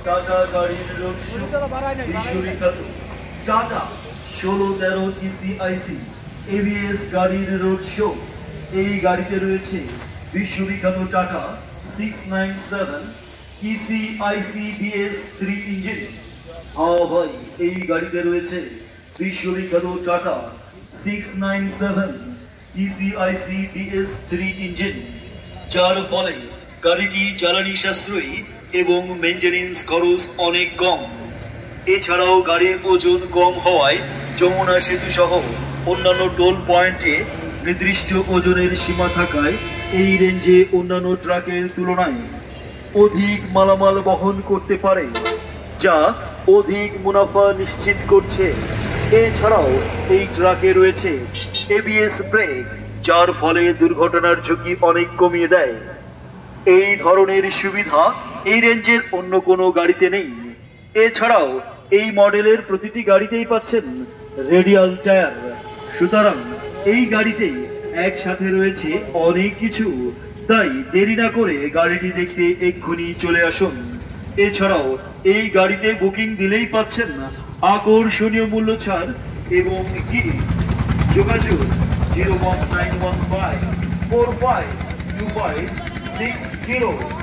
Tata গাড়ির road show, বিশ্ববিখ্যাত tata 1613 TCIC ABS গাড়ির রোড শো। এই গাড়িতে রয়েছে বিশ্ববিখ্যাত টাটা 697 TCIC BS3 ইঞ্জিন। হ্যাঁ ভাই, এই গাড়িতে রয়েছে বিশ্ববিখ্যাত টাটা 697 TCIC BS3 ইঞ্জিন, যার ফলে গাড়িটি জ্বালানি সাশ্রয়ী এবং মেইনটেনেন্স খরচ অনেক কম। এছাড়াও গাড়ির ওজন কম হওয়ায় যমুনা সেতু সহ অন্যান্য টোল পয়েন্টে নির্দিষ্ট ওজনের সীমা থাকায় এই রেঞ্জে অন্যান্য ট্রাকের তুলনায় অধিক মালামাল বহন করতে পারে, যা অধিক মুনাফা নিশ্চিত করছে। এছাড়াও এই ট্রাকে রয়েছে ABS ব্রেক, যার ফলে দুর্ঘটনার ঝুঁকি অনেক কমিয়ে দেয়। এই ধরনের সুবিধা এই রেঞ্জের অন্য কোনো গাড়িতে নেই। এছাড়াও এই মডেলের প্রতিটি গাড়িতেই পাচ্ছেন রেডিয়াল টায়ার। সুতরাং এই গাড়িতে একসাথে রয়েছে অনেক কিছু, তাই দেরি না করে গাড়িটি দেখতে এক্ষুনি চলে আসুন। এছাড়াও এই গাড়িতে বুকিং দিলেই পাচ্ছেন আকর্ষণীয় মূল্য ছাড় এবং গিফট। যোগাযোগ 01915 452560।